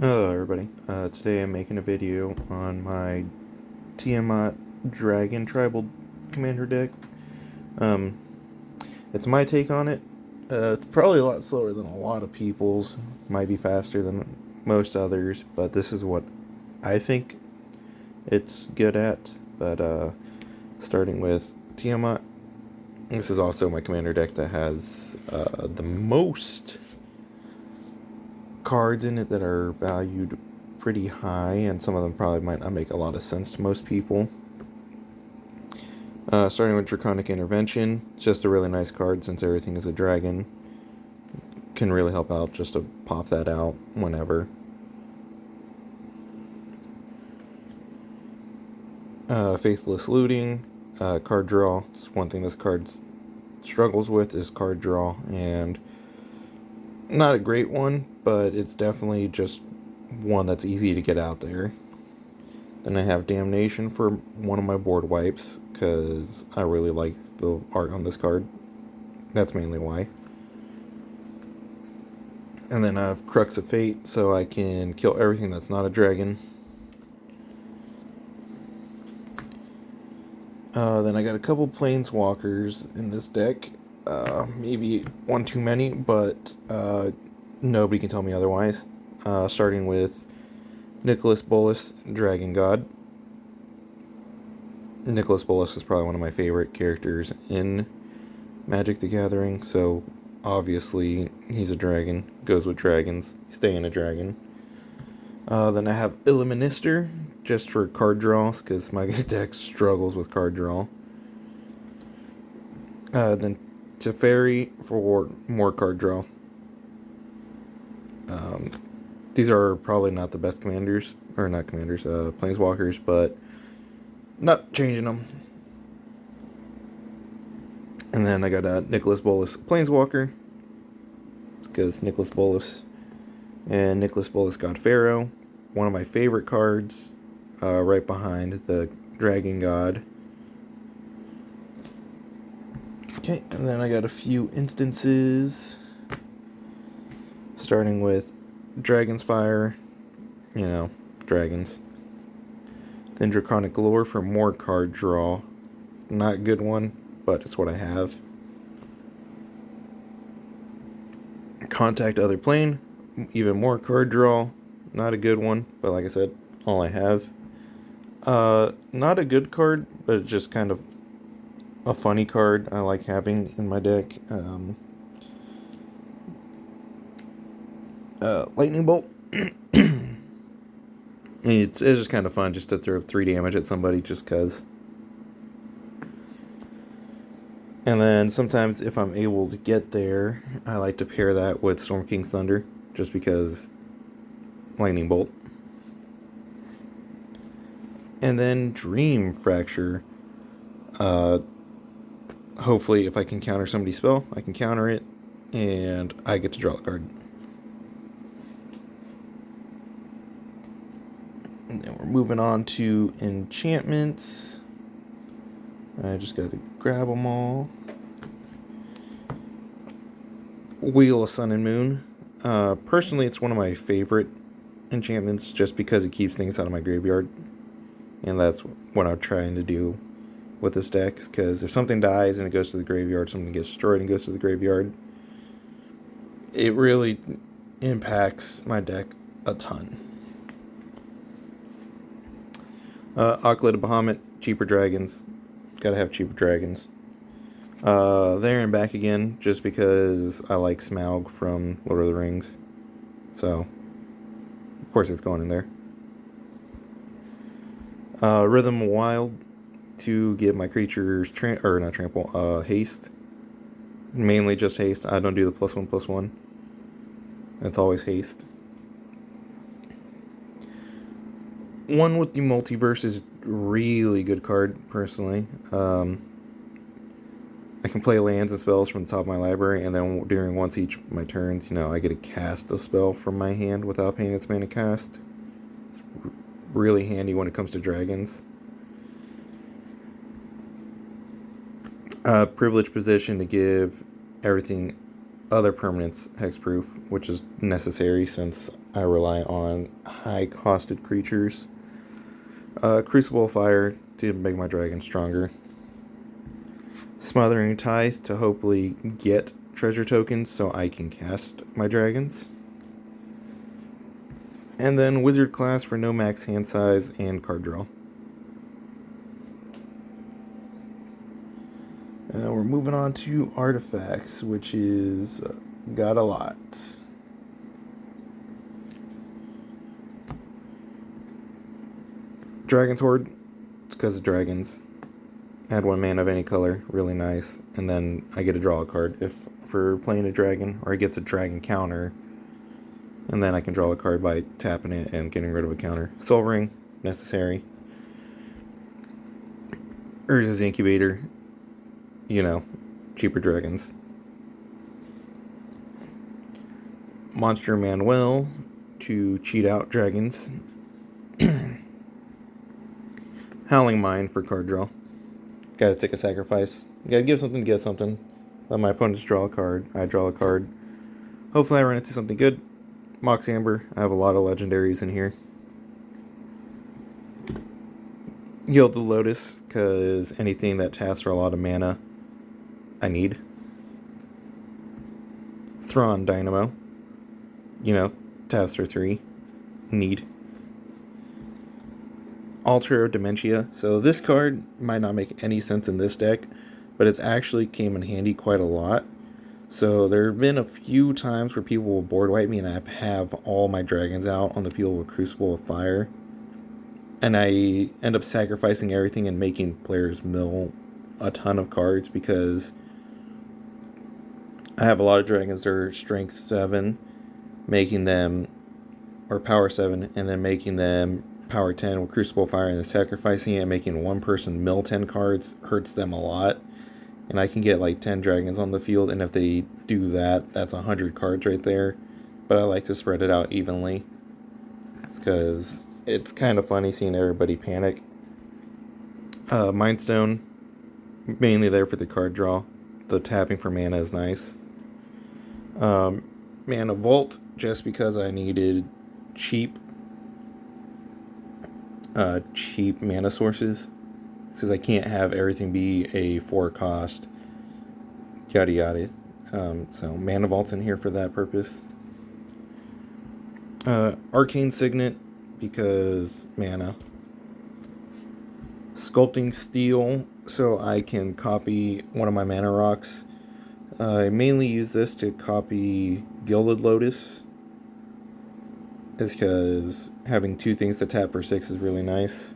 Hello everybody, today I'm making a video on my Tiamat Dragon Tribal Commander deck. Um, it's my take on it. It's probably a lot slower than a lot of people's, might be faster than most others, but this is what I think it's good at. But starting with Tiamat, this is also my commander deck that has the most cards in it that are valued pretty high, and some of them probably might not make a lot of sense to most people. Starting with Draconic Intervention, it's just a really nice card since everything is a dragon. Can really help out just to pop that out whenever. Faithless Looting, card draw. It's one thing this card struggles with is card draw, and not a great one, but it's definitely just one that's easy to get out there. Then I have Damnation for one of my board wipes, because I really like the art on this card. That's mainly why. And then I have Crux of Fate, so I can kill everything that's not a dragon. Then I got a couple Planeswalkers in this deck. Maybe one too many, but nobody can tell me otherwise. Starting with Nicholas Bolas, Dragon God. Nicholas Bolas is probably one of my favorite characters in Magic the Gathering, so obviously he's a dragon, goes with dragons, staying a dragon. Then I have Illuminister, just for card draws, because my deck struggles with card draw. Then Teferi for more card draw. These are probably not the best commanders, or not commanders, planeswalkers, but not changing them. And then I got Nicholas Bolas Planeswalker, because Nicholas Bolas and Nicholas Bolas God Pharaoh, one of my favorite cards, right behind the Dragon God. Okay, and then I got a few instances, starting with Dragon's Fire, dragons. Then Draconic Lure for more card draw. Not a good one, but it's what I have. Contact Other Plane, even more card draw. Not a good one, but like I said, all I have. Not a good card, but it's just kind of a funny card I like having in my deck. Lightning Bolt. It's just kind of fun just to throw 3 damage at somebody just cause. And then sometimes if I'm able to get there, I like to pair that with Storm King's Thunder, just because Lightning Bolt. And then Dream Fracture. Hopefully if I can counter somebody's spell, I can counter it, and I get to draw a card. And then we're moving on to enchantments. I just got to grab them all. Wheel of Sun and Moon. Personally, it's one of my favorite enchantments just because it keeps things out of my graveyard. And that's what I'm trying to do with this deck, because if something dies and it goes to the graveyard, something gets destroyed and goes to the graveyard, it really impacts my deck a ton. Occulted Bahamut, cheaper dragons. Gotta have cheaper dragons. There and back again, just because I like Smaug from Lord of the Rings. So, of course it's going in there. Rhythm Wild to give my creatures haste. Mainly just haste. I don't do the +1/+1. It's always haste. One with the Multiverse is really good card, personally. I can play lands and spells from the top of my library, and then during once each of my turns, I get to cast a spell from my hand without paying its mana cost. It's really handy when it comes to dragons. Privileged Position to give everything other permanents hexproof, which is necessary since I rely on high-costed creatures. Crucible of Fire to make my dragon stronger. Smothering Tithe to hopefully get treasure tokens so I can cast my dragons. And then Wizard class for no max hand size and card draw. We're moving on to artifacts, which is got a lot. Dragon's Horde, it's because of dragons. Add 1 mana of any color, really nice. And then I get to draw a card if for playing a dragon, or I get a dragon counter. And then I can draw a card by tapping it and getting rid of a counter. Soul Ring, necessary. Urza's Incubator, you know, cheaper dragons. Monster Manuel to cheat out dragons. Howling Mine for card draw. Gotta take a sacrifice. Gotta give something to get something. Let my opponents draw a card. I draw a card. Hopefully I run into something good. Mox Amber. I have a lot of legendaries in here. Yield the Lotus, because anything that taps for a lot of mana, I need. Thrawn Dynamo. You know, taps for 3. Need. Altar of Dementia. So this card might not make any sense in this deck, but it's actually came in handy quite a lot. So there have been a few times where people will board wipe me and I have all my dragons out on the field with Crucible of Fire. And I end up sacrificing everything and making players mill a ton of cards because I have a lot of dragons that are strength 7, making them, or power 7, and then making them power 10 with Crucible Fire, and then sacrificing it and making one person mill 10 cards hurts them a lot. And I can get like 10 dragons on the field, and if they do that, that's 100 cards right there. But I like to spread it out evenly. It's because it's kind of funny seeing everybody panic. Mind Stone, mainly there for the card draw. The tapping for mana is nice. Mana Vault, just because I needed cheap mana sources, because I can't have everything be a 4 cost, yada yada. So Mana Vault's in here for that purpose. Arcane Signet, because mana. Sculpting Steel, so I can copy one of my mana rocks. I mainly use this to copy Gilded Lotus, is because having 2 things to tap for 6 is really nice.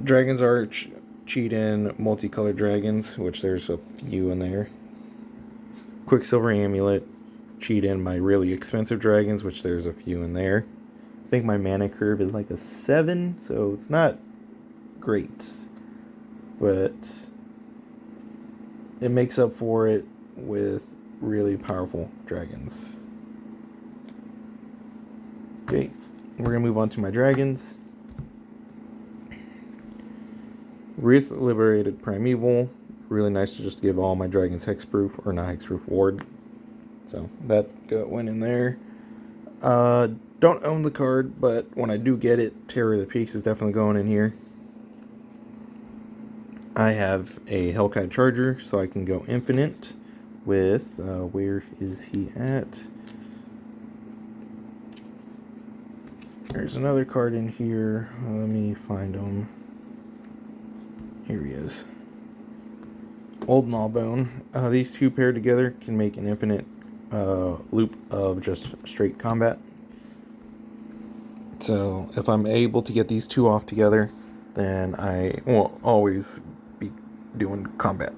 Dragon's Arch, cheat in multicolored dragons, which there's a few in there. Quicksilver Amulet, cheat in my really expensive dragons, which there's a few in there. I think my mana curve is like a 7, so it's not great, but it makes up for it with really powerful dragons. Okay, we're going to move on to my dragons. Wraith Liberated Primeval. Really nice to just give all my dragons hexproof, or not hexproof, ward. So that went in there. Don't own the card, but when I do get it, Terror of the Peaks is definitely going in here. I have a Hellkite Charger, so I can go infinite with, where is he at? There's another card in here. Let me find him. Here he is. Old Gnawbone. These 2 paired together can make an infinite loop of just straight combat. So if I'm able to get these 2 off together, then I will always be doing combat.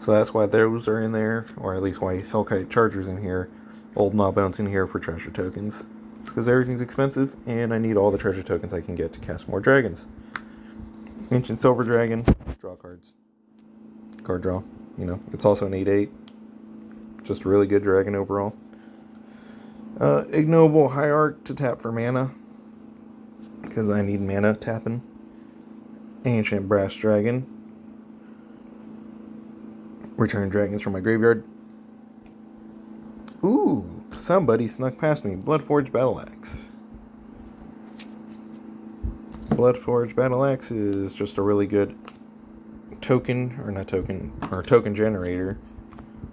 So that's why those are in there, or at least why Hellkite Charger's in here. Old Gnawbone's in here for treasure tokens. It's because everything's expensive, and I need all the treasure tokens I can get to cast more dragons. Ancient Silver Dragon, draw cards. Card draw, you know. It's also an 8/8. Just a really good dragon overall. Ignoble Hierarch to tap for mana, because I need mana tapping. Ancient Brass Dragon. Return dragons from my graveyard. Ooh, somebody snuck past me. Bloodforged Battle Axe. Bloodforged Battle Axe is just a really good token generator,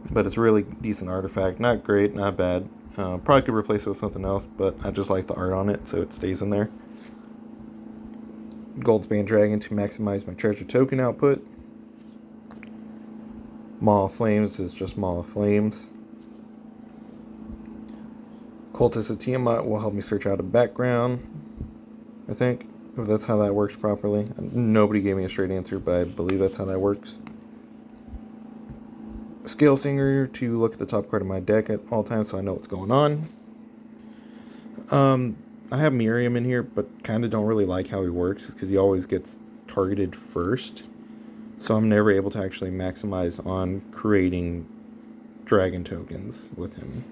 but it's a really decent artifact. Not great, not bad. Probably could replace it with something else, but I just like the art on it, so it stays in there. Goldspan Dragon to maximize my treasure token output. Maw of Flames is just Maw of Flames. Cultist of Tiamat will help me search out a background, I think, if that's how that works properly. Nobody gave me a straight answer, but I believe that's how that works. Scale Singer to look at the top card of my deck at all times so I know what's going on. I have Miriam in here, but kind of don't really like how he works because he always gets targeted first. So I'm never able to actually maximize on creating dragon tokens with him.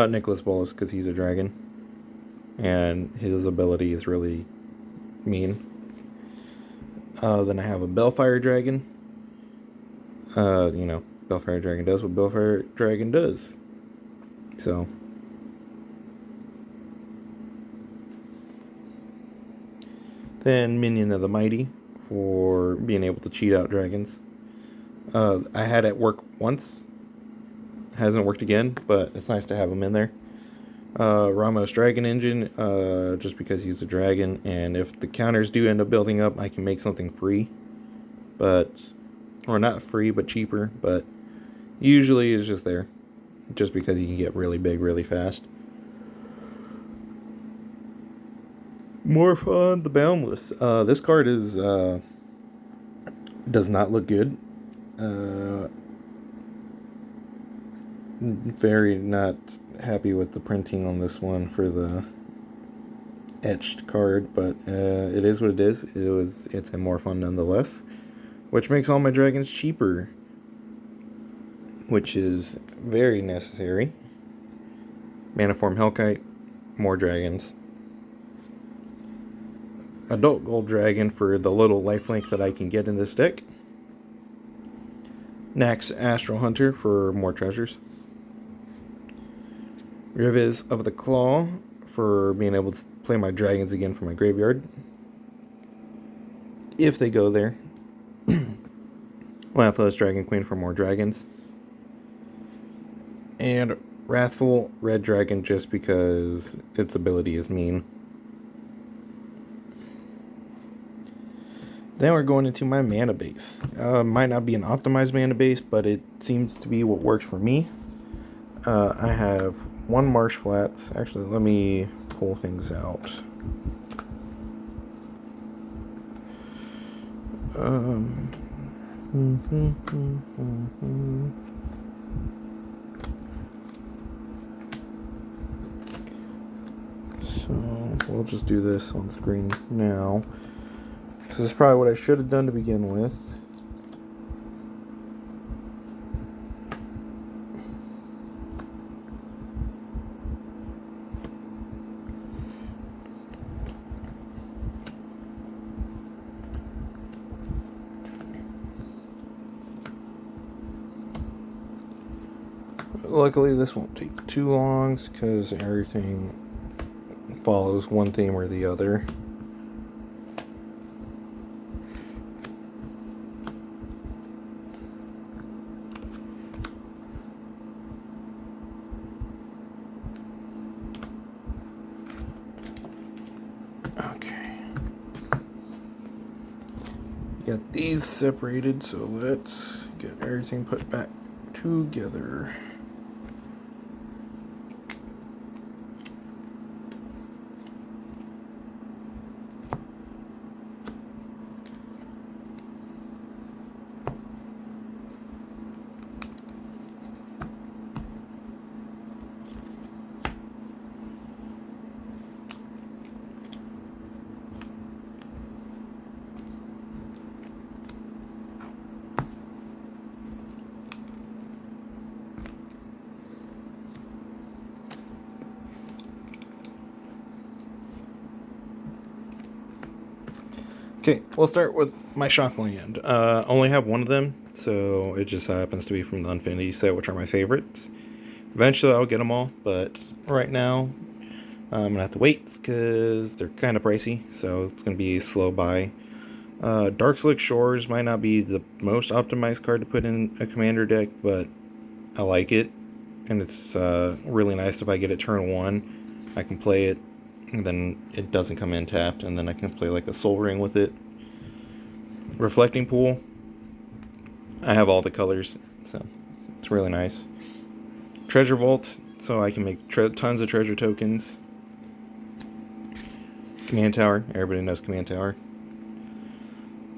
Nicholas Bolas, because he's a dragon. And his ability is really mean. Then I have a Bellfire Dragon. Bellfire Dragon does what Bellfire Dragon does. So. Then Minion of the Mighty for being able to cheat out dragons. I had it work once. Hasn't worked again, but it's nice to have him in there. Ramos Dragon Engine, just because he's a dragon, and if the counters do end up building up, I can make something free. Or not free, but cheaper, but usually it's just there. Just because he can get really big really fast. Morphon the Boundless. This card is does not look good. Very not happy with the printing on this one for the etched card, but it is what it is. It's a Morphon nonetheless, which makes all my dragons cheaper, which is very necessary. Maniform Hellkite, more dragons. Adult Gold Dragon for the little lifelink that I can get in this deck. Nax Astral Hunter for more treasures. Riviz of the Claw for being able to play my dragons again from my graveyard. If they go there. Lathless Dragon Queen for more dragons. And Wrathful Red Dragon just because its ability is mean. Then we're going into my mana base. Might not be an optimized mana base, but it seems to be what works for me. I have one Marsh Flats. Actually, let me pull things out. So we'll just do this on screen now. This is probably what I should have done to begin with. Luckily, this won't take too long because everything follows one theme or the other. Got these separated, so let's get everything put back together. Okay, we'll start with my shock land. Only have one of them, so it just happens to be from the Infinity set, which are my favorites. Eventually I'll get them all, but right now I'm going to have to wait because they're kind of pricey, so it's going to be a slow buy. Dark Slick Shores might not be the most optimized card to put in a commander deck, but I like it, and it's really nice if I get it turn 1. I can play it, and then it doesn't come in tapped, and then I can play like a Soul Ring with it. Reflecting Pool, I have all the colors, so it's really nice. Treasure Vault, so I can make tons of treasure tokens. Command Tower, everybody knows Command Tower.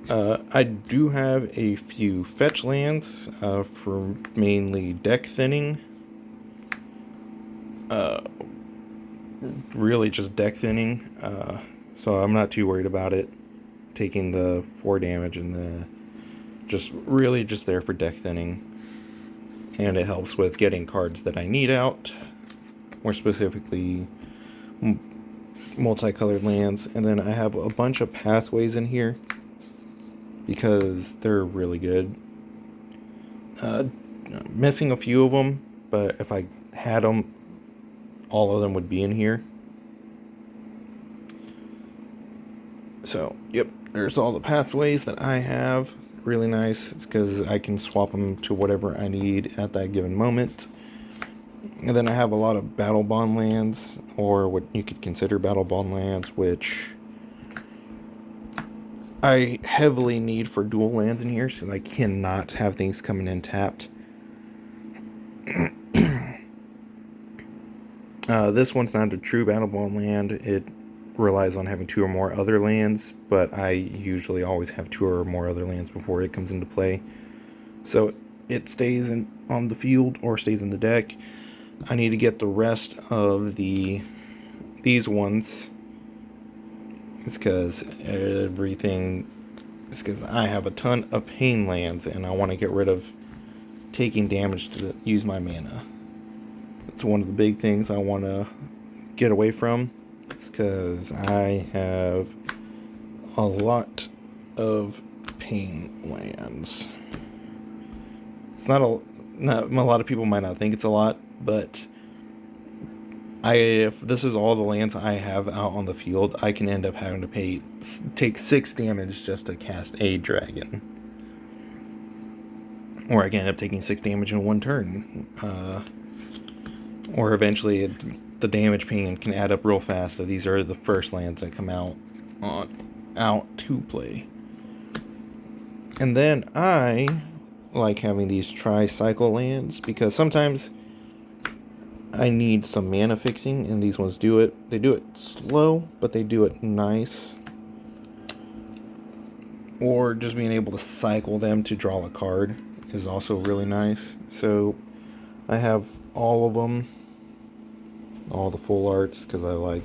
I do have a few fetch lands for mainly deck thinning. Really just deck thinning, so I'm not too worried about it taking the 4 damage and the just there for deck thinning, and it helps with getting cards that I need out, more specifically multicolored lands. And then I have a bunch of pathways in here because they're really good. Missing a few of them, but if I had them, all of them would be in here. So, yep, there's all the pathways that I have. Really nice, because I can swap them to whatever I need at that given moment. And then I have a lot of Battle Bond lands, or what you could consider Battle Bond lands, which I heavily need for dual lands in here, so I cannot have things coming in tapped. This one's not a true Battle Bond land. It relies on having 2 or more other lands, but I usually always have 2 or more other lands before it comes into play. So it stays on the field or stays in the deck. I need to get the rest of these ones. It's because I have a ton of pain lands and I want to get rid of taking damage to use my mana. It's one of the big things I want to get away from. It's because I have a lot of pain lands. It's not a lot of people might not think it's a lot, but if this is all the lands I have out on the field, I can end up having to take 6 damage just to cast a dragon. Or I can end up taking 6 damage in 1 turn. Or eventually the damage pain can add up real fast. So these are the first lands that come out to play. And then I like having these tri-cycle lands because sometimes I need some mana fixing, and these ones do it. They do it slow, but they do it nice. Or just being able to cycle them to draw a card is also really nice. So I have all of them, all the full arts, because I like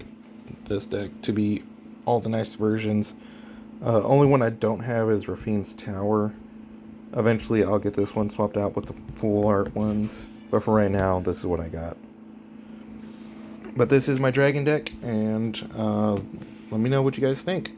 this deck to be all the nice versions. Only one I don't have is Rafine's Tower. Eventually I'll get this one swapped out with the full art ones, but for right now, this is what I got. But this is my dragon deck, and let me know what you guys think.